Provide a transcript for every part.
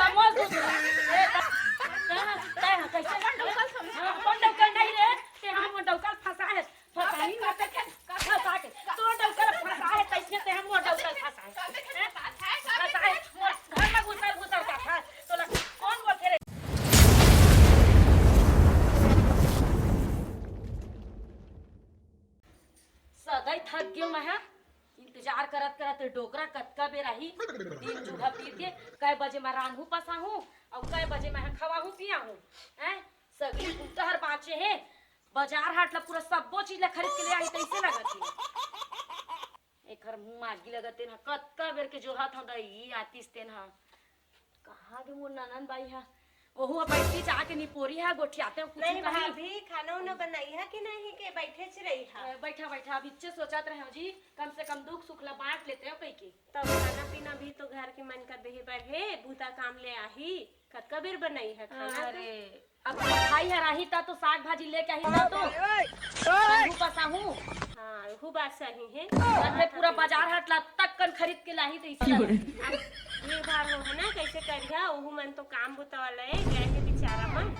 दमोल दूसरा ए कैसे कौन डौकल नहीं रे ते हम डौकल फंसा है फंसाई ना ते फंसा के तो डौकल फंसा है कैसे ते हम डौकल फंसा है घर में घुसर का था तो कौन बोलते रे सदै थक गयो मैं इंतजार करत करत डोकरा कतका बेर आही दिन जुगा पी के कै बजे मैं रांधू पसाहू और कै बजे मैं खवाहू पियाहू हैं सगली कुटहर बाचे है बाजार हाट ला पूरा सबो चीज ला खरीद के ले आई कैसे लगत है एकर मुंह मागी लगत है कतका बेर के जो हाथ दई आतीस तेन हा कहां के मोर ननन बाई हा ओहु बैठी जाके निपोरी है गोठियाते कुछ नहीं भाभी खाना उना बनाई है कि नहीं के बैठे च रही है बैठा बैठा बिच्चे सोचत रहे हो जी कम से कम दुख सुख ला बांट लेते हो कई के तब खाना पीना भी तो घर के मन कर दे बैठे बूता काम ले आही कतका बेर बनाई है खाना अरे अब खाई है राही ता तो साग भाजी लेके आई ता तो आलू पसाहू हां वो बात सही है अरे पूरा बाजार हाट ला तक कन खरीद के लाही तो इसे ये बार हो है ना कैसे करिया ओहु मन तो काम बुता वाला है गए है बेचारा मन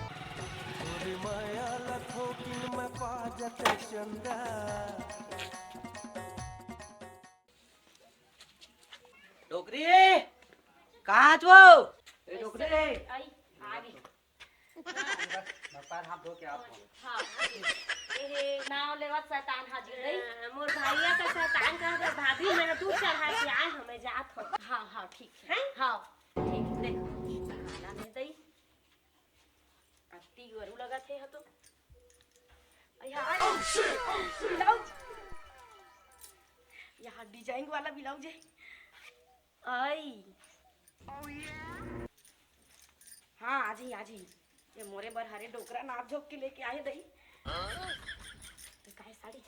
ओरे माया लखो किन में पाजते चंदा डोकरी कहाँ छो ए डोकरी आई आ गई पैर हाथ धो के आओ हां ए नाव लेवत शैतान हाजिर गई मोर भैया का शैतान कह दे भाभी मेरा दूध चढ़ा के आए हमें जात हो हां हां ठीक है हां ठीक देखो खाना नहीं दई अति गरू लगा थे ह तो ब्लाउज यहाँ डिजाइन वाला ब्लाउज है आई हाँ आज ही ये मोरे बर हरे डोकरा नाप झोंक के लेके आए दई तो काहे साड़ी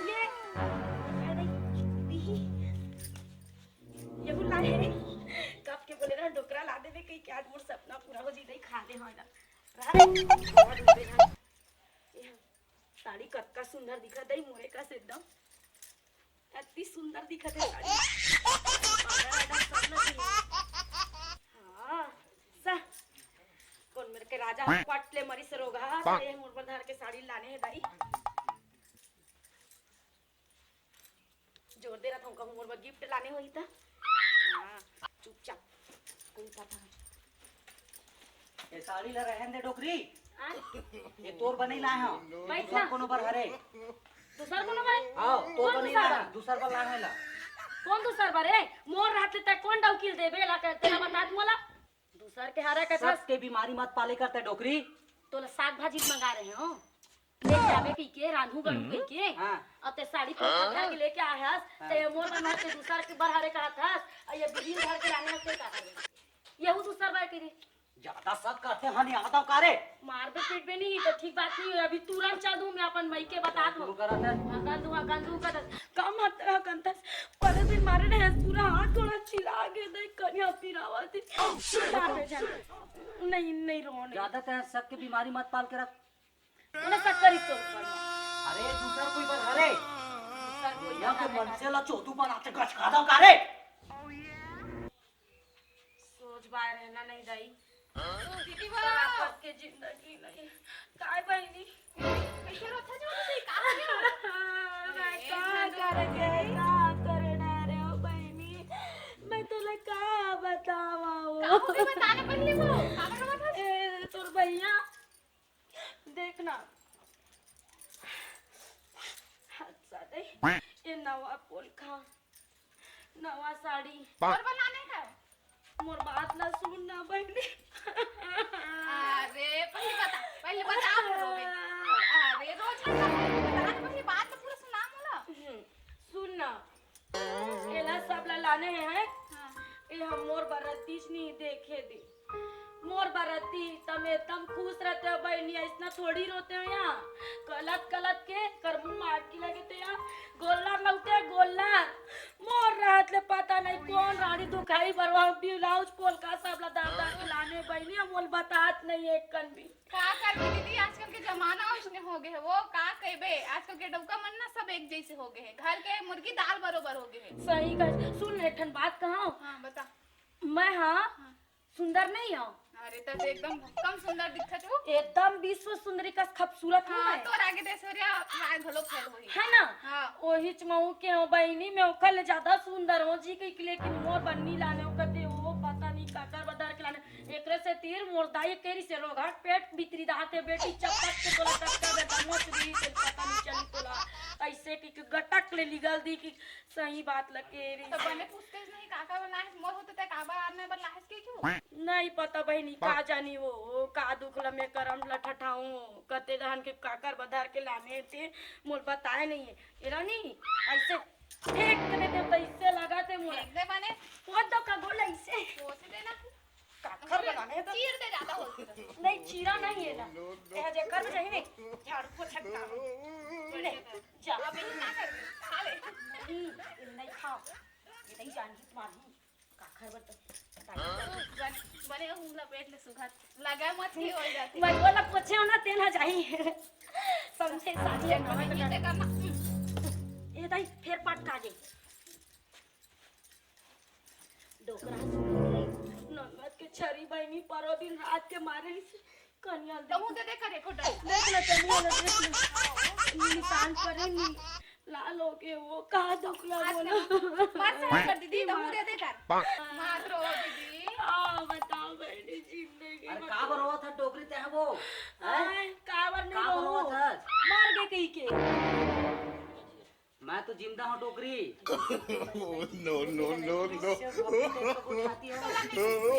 ये काहे दई ये बुला है कब के बोले ना डोकरा ला देवे कई क्या मोर सपना पूरा हो जी दई खा दे होइला साड़ी कतका सुंदर दिखत है मोरे का से एकदम अति सुंदर दिखत है साड़ी हाँ सा कौन मेरे के राजा पटले मरी से रोगा ये मोर पर धर के साड़ी लाने है दाई जोर दे रहा था उनका मोर पर गिफ्ट लाने हुई था हाँ चुपचाप कोई पता ये साड़ी ला रहन दे डोकरी ये तोर बने लाए हो दूसर कोनो पर हरे दूसर कोनो भाई आओ तोर बने ला दूसर पर लाए ला कौन दूसर बारे मोर रहते तक कौन डाउकिल देबे ला करते ना बता दूला दूसर के हारे का सब के बीमारी मत पाले करते डोकरी तो साग भाजी मंगा रहे हो ले जावे की के रांधू गणू के हां अब ते साड़ी खरीद के लेके आए हस ते मोर बना के दूसर के बरहारे का हस ये बिजली घर के लाने से का करे यहू दूसर बार करी ज्यादा सब करते हनी आता कारे मार दे पेट में नहीं तो ठीक बात नहीं अभी तुरंत चल दूं मैं अपन मई के बता दूं गंदू का कम मत कंतस पर दिन मारे रहे पूरा हाथ थोड़ा चिल्ला के दे कन्या पिरावती नहीं रोने ज्यादा ते सब के बीमारी मत पाल के रख उन्हें सक्करी तो अरे दूसर कोई पर हरे दूसर कोई या के मन से ला चोदू पर आते गच खा दो कारे सोच बाय रहना नहीं दाई दीदी वापस के जिंदगी नहीं काय बहनी कैसे रोता जो नहीं का करे ना रे ओ बहनी मैं तुला का बतावा वो का बताने पहले वो का बता तोर भैया देखना अच्छा दे ये नवा पोल खा नवा साड़ी और बनाने का मोर बात ना सुनना बहनी अरे पहले बता अरे रोज पहले बात तो पूरा सुना मोला सुनना एला सब ला लाने हैं ये हम मोर बरतीज नहीं देखे दी मोर बरती तम एकदम खुश रहते हो बहनी इतना थोड़ी रोते हो यहाँ कलत के करमू मार की लगे तो यहाँ गोल्ला लौटे गोल्ला मोर रात ले पता नहीं कौन रानी दुखाई बरवा ब्लाउज पोल का सब ला दादा लाने बहनी मोल बतात नहीं एक कन भी का करके दीदी आजकल के जमाना उसने हो गए है वो का कहबे आजकल के डौका मन ना सब एक जैसे हो गए हैं घर के मुर्गी दाल बरोबर हो गए हैं सही कर सुन रे ठन बात कहां हां बता मैं हाँ सुंदर नहीं हो? अरे तब एकदम कम सुंदर दिखत हो। एकदम विश्व सुंदरी का खूबसूरत हूँ हाँ मैं, तोर आगे देशवरिया राय घलो फेल होई। है ना? हाँ ओही चमऊ के हो बहनी में ओखल ज्यादा सुंदर हो जी के लेकिन मोर बन्नी लाने कते हो पता नहीं काकर बदर के लाने एकरे से तीर मोर दाई केरी से रोघाट पेट भीतरी दाते बेटी चपक के बोला टक्का बेटा मोचरी से पता नहीं चली तोला ऐसे कि गटक ले लिगल दी कि सही बात लकेरी तो बने पूछते नहीं काका वाला है मोर होते ते काबा आने वाला है के क्यों? नहीं पता बहनी का जानी वो का दुखला में करम लठठाऊं कते दहन के काकर बधार के लाने थे मोल बताए नहीं है एरा नहीं ऐसे एक करे ते तो इससे लगाते मोल देख दे बने वो तो का बोला ऐसे पोछ देना काकर लगाने तो चीर दे ज्यादा होती है। नहीं चीरा नहीं है ना ये जे कर चाहिए नहीं झाड़ को छटका ले जा अब ये ना कर खा ले। नहीं खाओ ये नहीं जान की तुम्हारी काकर बता बने उंगला पेट ले सुखा लगा मत ही हो जाती। मैं बोला पूछे ना तेना चाहिए समझे साथी ये ते करना ये दाई फेर पाट काजे डोकरा ननद के छरी बहनी परो दिन रात के मारे कन्या तो मुंह दे करे को डर देख ले तनी वाला देख ले निशान करे नी लाल हो के वो का दुखला बोला मार से कर दीदी तो मुंह दे कर मार रो दीदी। आ बताओ बहनी जिंदगी अरे का बरोवा था डोकरी ते है वो हैं? कावर का नहीं बरोवा हो था? मार के कहीं के मैं तो जिंदा हूँ डोकरी।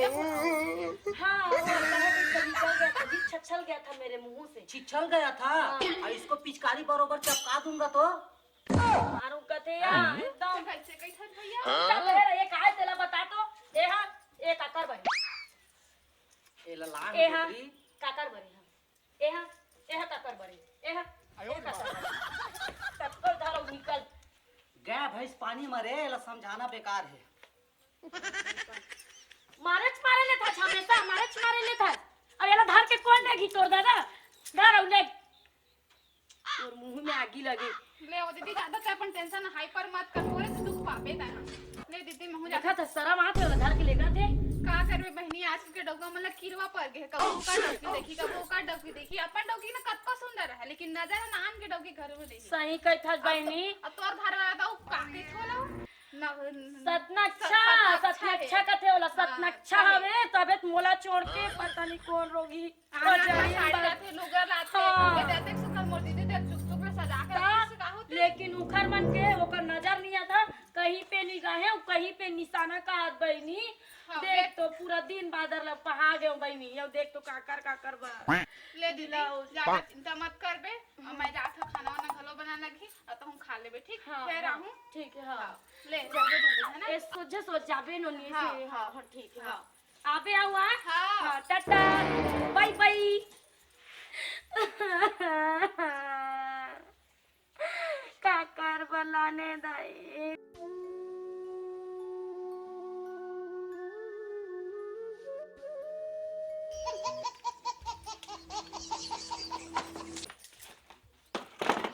हाँ वो कहा कि निकल गया था जी छछल गया था मेरे मुंह से छिछल गया था और इसको पिचकारी बरोबर चपका दूंगा तो मारू कथे यार एकदम कैसे कैसे भैया चल रे ये काहे तेला बता तो एहा ए काकर बने ए ललान एहा डोकरी काकर बने एहा एहा काकर बने एहा टक्कर धारो निकल गाय भैंस पानी मरे ला समझाना बेकार है। मारे ले था हमेशा मारे ले था अब एला धार के कौन देगी तोर दादा धार औले और मुंह में आगी लगे ले ओ दीदी ज्यादा से अपन टेंशन हाइपर मत कर थोड़े से दुख पाबे ता ले दीदी महू जा देखा था शर्म आते वाला धार के लेगा थे का करबे बहनी आज के डौका मतलब कीरवा पर गे कबो का डौकी देखी कबो का डौकी देखी अपन डौकी ना कतको सुंदर है लेकिन नजर ना आन के डौकी घर में देखी सही कही था बहनी अब तोर घर वाला तो काके थोला सतनक्षा कथे वाला सतनक्षा हवे तबे मोला छोड़ के पता नहीं कौन रोगी साड़ी लाते लुगा लाते हाँ। ये देते सुकर मोर दीदी दे चुक चुक सजा के रखी का होती लेकिन उखर मन के ओकर नजर नहीं आता कहीं पे निगाहें और कहीं पे निशाना का हाथ बहनी हाँ, देख तो पूरा दिन बादर लग पहा गए बहनी अब देख तो काकर बा ले दीदी ज्यादा चिंता मत कर बे और मैं जात खाना वाना घलो बना लगी और तो हम खा लेबे ठीक फिर आहूं ठीक है हाँ ले जाबे है ना ए सोचे सोच जाबे नो नी हाँ, से हाँ, हाँ ठीक है हाँ। आबे आवा हाँ। हाँ टाटा बाय बाय काकर बनाने दाई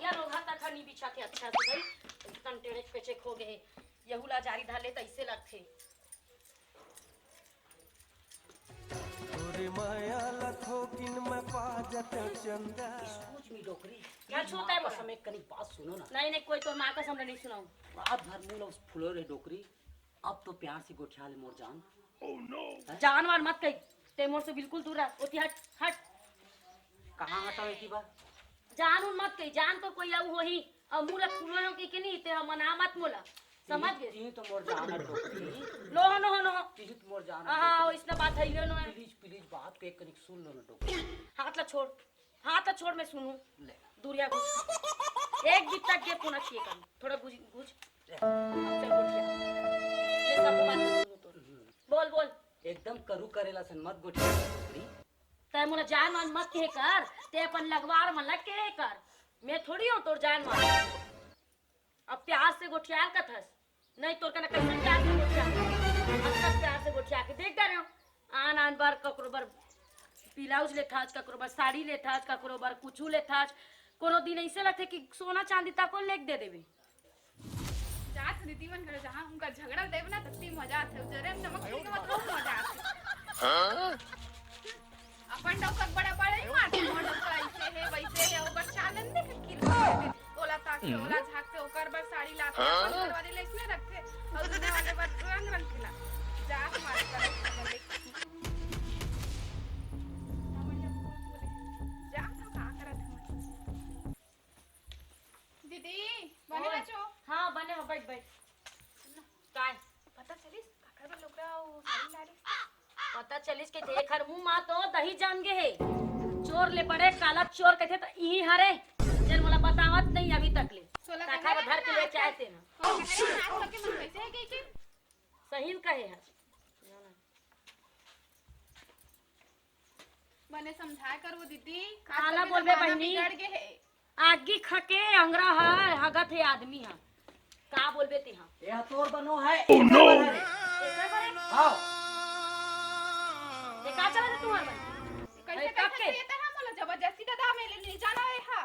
यार रोहा तक नहीं बिछा के अच्छा से गई एकदम टेढ़े पेचे खो गए यहुला जारी धाले तो ऐसे लगते तोरे माया लथोकिन में पाजत चंदा सोच मी डोकरी क्या छूता है माँ बोला? कसम एक कनी बात सुनो ना। नहीं कोई तो माँ का सामने नहीं सुनाऊं रात भर मुंह उस फुलो रे डोकरी अब तो प्यार से गोठिया ले मोर जान। जान वान मत कही तेमोर से बिल्कुल दूर रह ओती हट हट कहाँ हटावे की बात जान उन मत कही जान तो कोई आऊ होही और मुला फुलो हो कि नहीं ते मना मत मोला समझ गए ती तो मोर जान है डोकरी लो नो ती तो मोर जान है हाँ इसने बात है ये नो है प्लीज प्लीज बात को एक कनिक सुन लो ना डोकरी हाथ ला छोड़ मैं सुनूं ले दूरिया घुस एक बीत तक के पुनः किए कर थोड़ा बुझ बुझ चल गोठिया ये सब बात सुनो तो बोल एकदम करू करेला सन मत गोठिया डोकरी तै मोला जान मान मत कहे कर ते अपन लगवार मन लग के कर मैं थोड़ी हूँ तोर जान मान अब प्यार से गोठियाल का थस नहीं तोर कना कैसे प्यार से गोठियाल अच्छा प्यार से गोठिया के देख रहे हो आन बार ककरो बार ब्लाउज ले थाज ककरो बार साड़ी ले थाज ककरो बार कुछू ले थाज कोनो दिन ऐसे लगते कि सोना चांदी तक लेक दे देबे जात दीदी मन करे जहां उनका झगड़ा देव ना तत्ती मजा आथे जरे नमक के मतलब मजा आथे अपन डोका बड़ा बड़ा ही मारते मोर डोका ऐसे है वैसे है ओकर चालन देख किरवा देते ओला ताके ओला झांकते ओकर बर साड़ी लाते अपन घर वाले ले इसने रखते और दुनिया वाले बर रंग रंग खिला जात मार कर जा तो का करत है दीदी बने बचो हाँ बने हो, बैठ बैठ। काय पता चलिस काकर बर लोकरा साड़ी लाड़ी पता चलिस के देख हर मुंह मा तो दही जान गे है। चोर ले बड़े काला चोर कहते तो यही हरे जन मला बतावत नहीं अभी तक ले। सोला काका धर के लेके आए थे ना। हो गए आज के मन कैसे है के सही कहे है। बने समझाया कर वो दीदी काला बोलबे बहनी। बिगड़ गए है आगी खके अंगरा है हगत है आदमी है। का बोलबे ते हां? यह तोर बनो है। हाँ। आओ ये का चला तू हर कैसे कैसे ये तो हम लोग जबरदस्ती दादा में ले जाना है हां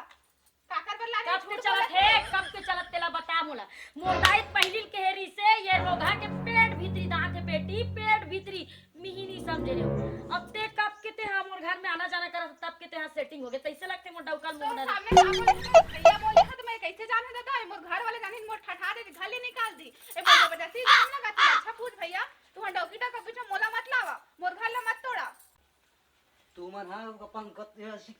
काकर पर लाने कब के चलत है कब के चलत तेला बता मोला। मोरदाई पहिलिल केहरी से ये रोगा के पेट भीतरी दांत है बेटी पेट भीतरी मिहिनी समझे रे। अब ते कब के ते हम और घर में आना जाना कर तब के ते हां सेटिंग हो गए तैसे लगते मोर डौकल तो मोना सामने भैया बोले हां तो मैं कैसे जाने दादा मोर घर वाले जाने मोर ठठा दे घाले निकाल दी ए बोल जबरदस्ती जान ना गाती अच्छा पूछ भैया तू हम डौकीटा का पीछे मोला मत लावा मोर घर ला मत तोड़ा तू मन हां अपन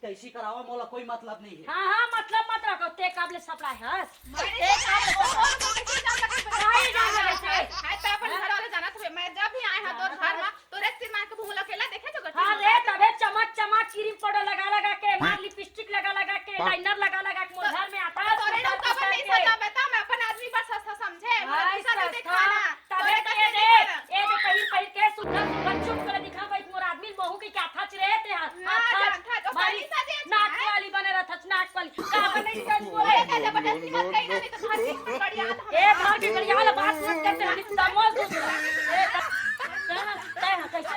कैसी करावा मोला कोई मतलब नहीं है। हां हां मतलब मत रखो ते काबले सपड़ा है मैंने एक और कैसे जान लगा नहीं जान लगा से। है तो अपन घर वाले जाना तो मैं जब भी आए हां तो घर में तो रेस्टी मार के भूला केला देखे तो हां रे तबे चमक चमक क्रीम पाउडर लगा के लाल लिपस्टिक लगा के लाइनर लगा के मोर घर में आता है तोरे लोग का नहीं सजा बता मैं अपन आदमी पर सस्ता समझे मैं पैसा दे खाना तबे के दे ए दे पहिल के सुधर चुप कर दिखा भाई मोर आदमी बहू के क्या थच रे ते मारी नाक वाली बने रहा थच नाक वाली का बने सच बोले जबरदस्ती मत कहीं ना नहीं तो घर की बढ़िया ए घर के गड़िया वाला बात मत करते हम समझ दूसरा ए ते कैसे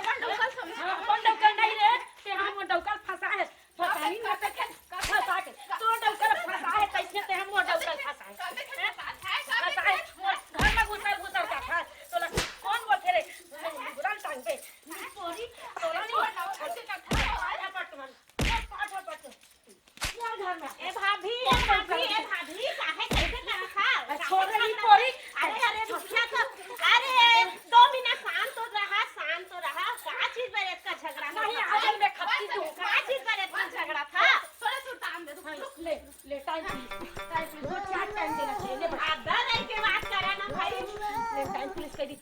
कौन डौकल नहीं रे ते हम डौकल फंसा है फंसाई ना पे फंसा के तो डौकल फंसा है कैसे ते हम डौकल फंसा है फंसा है घर में घुसर का था तो कौन बोलते रे बुरान टांग पे सॉरी तोला नहीं घर में ए भाभी काहे कैसे कर खा छोड़ रही पोरी अरे रुकिया तो अरे 2 मिनट शांत तो रहा का चीज पर इसका झगड़ा नहीं आजल में खत्ती तू का चीज पर इतना झगड़ा था थोड़ा सुल्तान दे दो ले टाइम दो चार टाइम देना चाहिए ले आधा रह के बात करा ना भाई ले टाइम प्लीज कर दी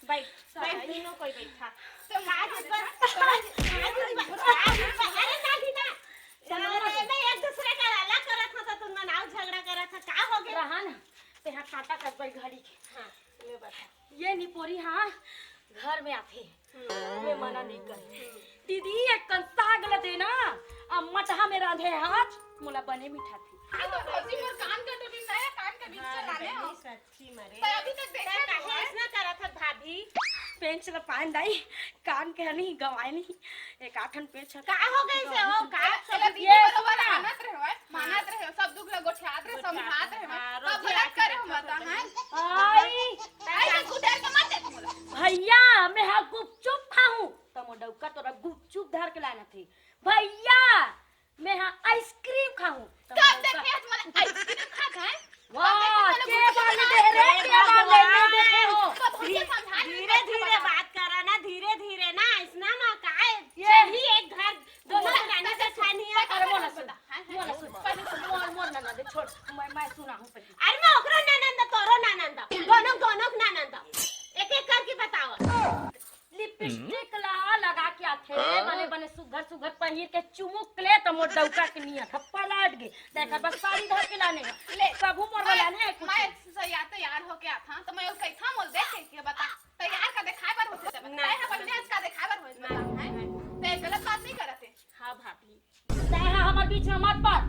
बाइक तीनों कोई बैठा तो का चीज पर अरे ना मैं एक दूसरे का अलग करत था तुम नाव झगड़ा करत था का हो गया रहा ना ते हां काटा कर भाई घड़ी के हां ये बता ये नहीं पोरी हां घर में आथे मैं मना नहीं कर दीदी एक कंसाग ल देना अब मटहा में रांधे हाथ मोला बने मीठा थी हां तो रोजी मोर कान का टूटी नया कान का बीच से लाने हो सच्ची मरे तो अभी तक देखा काहे ऐसा करत था भाभी पेंच ल पान दाई कान के नहीं गवाए नहीं एक आठन पेंच का हो गई से हो का चला सब ये बरोबर मानत रहे सब दुख ल गोठियात रहे समझात रहे सब गलत करे हम बता हैं आई ऐसे गुडर के मत देख मोला भैया मैं हा गुपचुप खाऊं तो मो डौका तोरा गुपचुप धर के लाना थी भैया मैं हा आइसक्रीम खाऊं कब देखे मन आइसक्रीम खाता है वाह के बाल दे रे के बाल ले देखे हो धीरे धीरे बात करा ना धीरे ना इसना ना काहे यही एक घर दोनों रहने से छानी है अरे मोला सुन मोर ना दे छोड़ मैं सुना हूं पहले अरे मैं ओकरो ननंद तोरो ननंद दोनों ननंद एक करके बताओ लिपस्टिक लगा के आथे बने सुघर पहिर के चुमुक ले तो मोर डौका के निया थप्पा लाट गे देखा बस साड़ी धर के लाने ले कबू मोर वाला ने मैं तैयार हो के आता तो मैं उसका इतना मोल देख के बता तैयार का दिखाए पर होते सब नहीं है पहले इसका दिखाए पर होते है ते गलत बात नहीं करते हां भाभी ते हमर बीच में मत पड़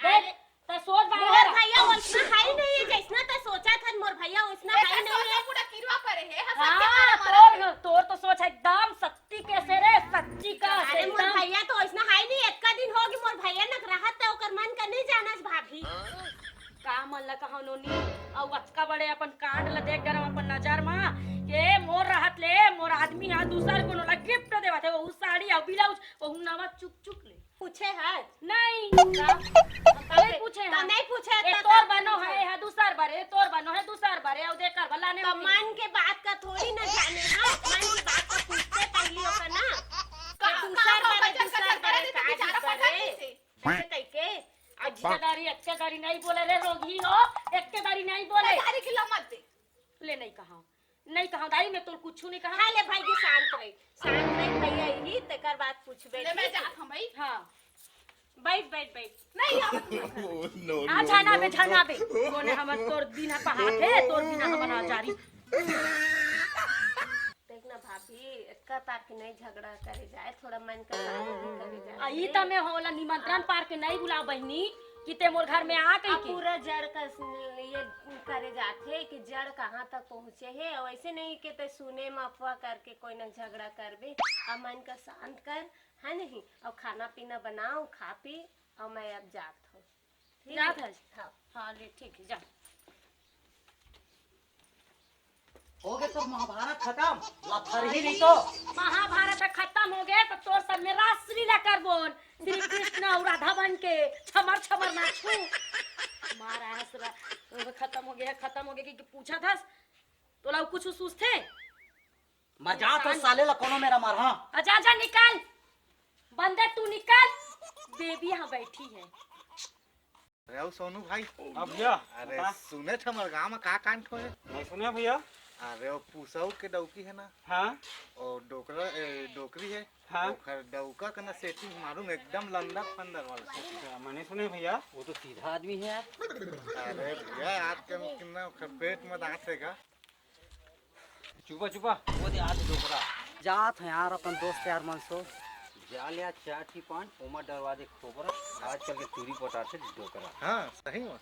देख ते सोच मोर भैया वैसना है नहीं है जैसना ते सोचा था मोर भैया वैसना है नहीं है पूरा किरवा करे है तोर तो सोच एकदम सच्ची कैसे रे सच्ची का अरे मोर भैया तो वैसना है नहीं इतना दिन होगी मोर भैया न रहत है ओकर मन का नहीं जानस भाभी का मन ल कहौ नोनी औ अचका बड़े अपन कांड ल देख गरम अपन नजर मा के मोर रहत ले मोर आदमी हा दूसर कोनो ल बात है, वो साड़ी और ब्लाउज वो नावा चुक चुक ले पूछे है नहीं नहीं पूछे तो नहीं पूछे ए तोर बनो है दूसर बारे तोर बनो है दूसर बारे और देकर भला ने तो मन के बात का थोड़ी ना जाने हाँ मन की बात का पूछते पहली होगा ना दूसर बारे कैसे कैके अच्छेदारी नहीं बोले रे रोगी हो एक्केदारी नहीं बोले तारी की मत दे ले नहीं कहा दाई मैं तो कुछ नहीं कहा हाँ ले भाई जी शांत रही भैया ही तेकर बात पूछबे ले मैं जात हम भाई हाँ बैठ नहीं हम आ जाना बे कोने हमर तोर दिन पहाड़ है तोर दिन हमर जारी देखना भाभी इतना पार के नहीं झगड़ा करे जाए थोड़ा मन का शांति करे जाए आई त में होला निमंत्रण पार के नहीं बुला बहनी कि ते मोर घर में आ गई के पूरा जड़ का ये करे जाते कि जड़ कहाँ तक पहुँचे है और ऐसे नहीं कि ते सुने में अफवाह करके कोई ना झगड़ा करबे और मन का शांत कर है नहीं और खाना पीना बनाओ खा पी और मैं अब जात हूँ जात है हाँ हाँ ले ठीक है जा हो गए तो महाभारत खत्म लफर ही नहीं तो महाभारत खत्म हो गया तो तोर सब में रासलीला कर बोन श्री कृष्ण और राधा बन के छमर नाचू मारा हसरा खत्म हो गया कि पूछा था तो ला कुछ उसूस थे मजा तो साले ला कोनो मेरा मार हां आजा निकल बंदे तू निकल बेबी यहाँ बैठी है अरे सोनू भाई अब भैया अरे सुने थे हमारे गाँव में का कांड हो नहीं सुने भैया अरे वो पूसऊ के डौकी है ना हाँ और डोकरी है हाँ ओकर डौका का ना सेटिंग मालूम एकदम लंदर फंदर वाला मैंने सुने भैया वो तो सीधा आदमी है अरे भैया आज के कितना पेट में दांत है चुपा वो दे आज डोकरा जात है यार अपन दोस्त यार मनसो जालिया चाटी पान ओमा डरवा दे खोबरा आजकल के चूरी पटाते डोकरा हाँ सही में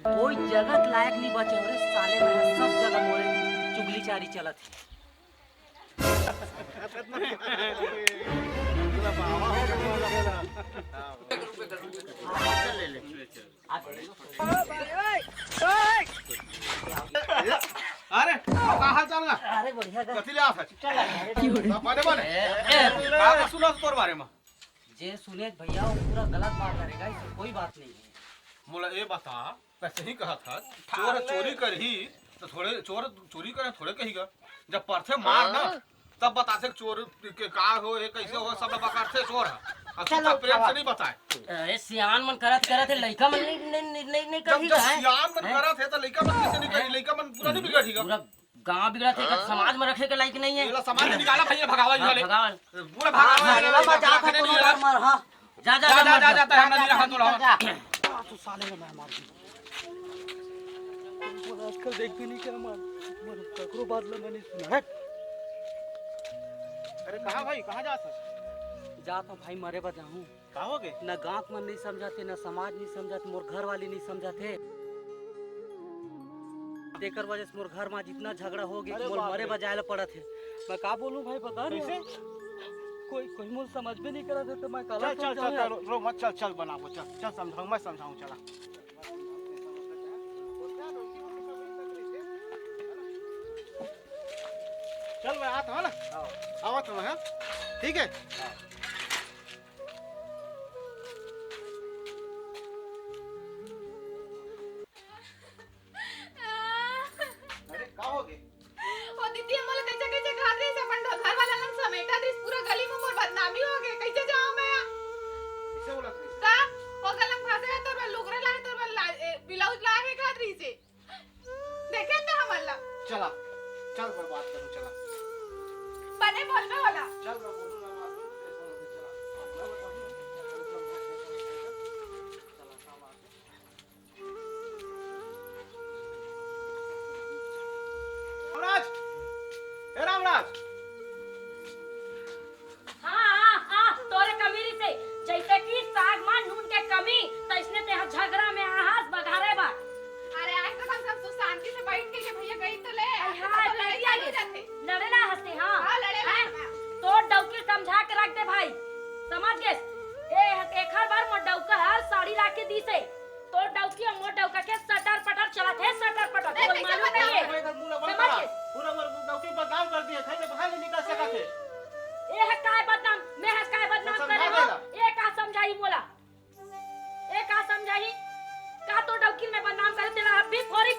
कोई जगत लायक नहीं बचे रे साले में सब जगह मोरे चुगली चारी चलत अरे का हाल चाल अरे बढ़िया कथी ले आत चल माने का सुनो तोर बारे में जे सुने भैया वो पूरा गलत बात करेगा इससे कोई बात नहीं है मोला ये बता कैसे ही कहा था चोर चोरी करही तो थोड़े चोर चोरी करे थोड़े कहीगा जब परथे मार ना तब बताते चोर के का हो है कैसे हो सब बकारते चोर है अब तो प्रेम से नहीं बताए अरे सियान मन करत है लड़का मन नहीं जब सियान मन करत है तो लड़का मन कैसे नहीं करी लड़का मन पूरा नहीं बिगड़ेगा पूरा गांव बिगड़ा थे समाज में रखे के लायक नहीं है ये समाज से निकाला भैया भगावा वाले भगवान पूरा भगावा मजाक है तो मार हां जा जाता है नदी रहा तोड़ा तू साले में मार आजकल देख भी नहीं क्या मार ककरो बात लो मैंने सुना है अरे कहां भाई कहां जात जात हूं भाई मरे बजा हूं का हो गए न गांव में नहीं समझाते न समाज नहीं समझाते मोर घर वाली नहीं समझाते देकर वजह से मोर घर में जितना झगड़ा हो गया मोर मरे बजाए पड़ा थे मैं का बोलूं भाई बता कैसे कोई मोर समझ में नहीं करा दे तो मैं काला चल रो मत चल बनाओ चल समझाऊं मैं समझाऊं चला चल मैं आता हूं ना आवत हूं हां ठीक है अरे का हो गए ओ दीदी मला कैसे कैसे घात रही से पण घर वाला लन समेटा दिस पूरा गली में मोर बदनामी हो गए कैसे जाऊं मैं कैसे बोला तू का ओ गलम फंसे तो मैं लुगरे लाए तो मैं ब्लाउज लाए है घात रही से देखे ना हमला चला चल मैं बात करूं चला बने बोलने वाला चल मैं बोलूंगा बात रामराज ए रामराज हाँ तोरे कमीरी से जैसे कि साग में नून के कमी तो इसने ते झगड़ा में आहास बघारे बा अरे आज तो हम सब शांति से बैठ के भैया गई तो ले हाँ लड़ाई आ जाते लड़ेला हंसते हाँ हां लड़े तो डौकी का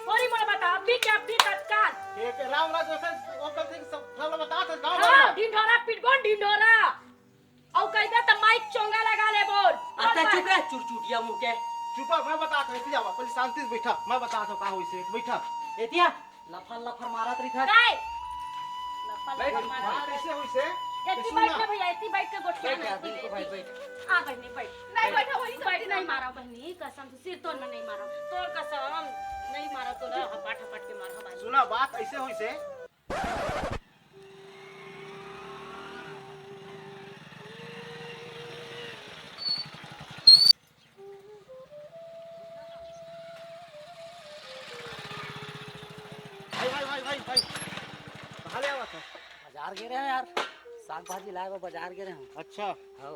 थोड़ी मोड़ बता अभी क्या अभी तत्काल एक राम राज वैसे वो कल से सब सब बता था गांव हाँ में ढिंढोरा पिटबोन ढिंढोरा औ कहता त माइक चोंगा लगा ले बोल आता चुप है चुरचुटिया मुंह के चुपा मैं बता था ऐसे जावा पहले शांति से बैठा मैं बता था का होई से बैठा एतिया लफर लफर मारत रही था काय बैठ, बात ऐसे होई से एती बैठ ले भैया एती बैठ के गोठिया बैठ आदमी को भाई बैठ आ बहनी बैठ नहीं बैठा वही बैठ नहीं मारा बहनी कसम से सिर तोड़ में नहीं मारा तोड़ कसम नहीं मारा तो ना हपाट हपाट के मारा भाई सुना बात ऐसे होई से भाई कहाँ ले आवा था बाजार गे रहे हैं यार साग भाजी लाए वो बाजार गे रहे हैं अच्छा हो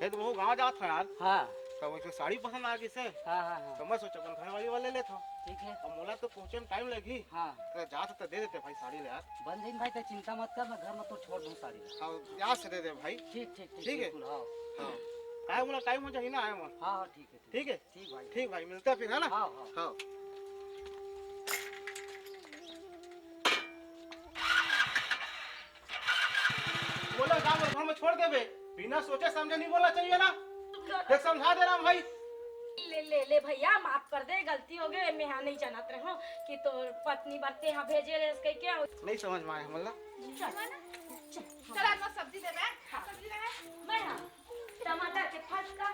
है तो वो गाँव जात था यार हाँ तो वैसे साड़ी पसंद आ गई से हाँ हाँ हाँ तो मैं सोचा अपन घर वाली वाले ले था ठीक है अब मोला तो पहुंचे में टाइम लगी हाँ तो जात तो दे देते भाई साड़ी ले यार बन जाइन भाई तो चिंता मत कर मैं घर में तो छोड़ दूँ साड़ी हाँ यहाँ से दे दे भाई ठीक ठीक ठीक है। बिल्कुल, हाँ हाँ आए मोला टाइम हो जाए ना आए मोला हाँ हाँ ठीक है ठीक है ठीक भाई ठीक भाई मिलता फिर है ना हाँ हाँ हाँ बोला गाँव और घर में छोड़ देबे बिना सोचे समझे नहीं बोला चाहिए ना देख समझा दे रहा हूँ भाई ले ले ले भैया माफ कर दे गलती हो गई मैं यहाँ नहीं जानत रहो कि तो पत्नी बरते यहाँ भेजे रे इसके क्या नहीं समझ में आया मतलब चल आज मैं सब्जी दे दे सब्जी ले मैं हाँ टमाटर के फल का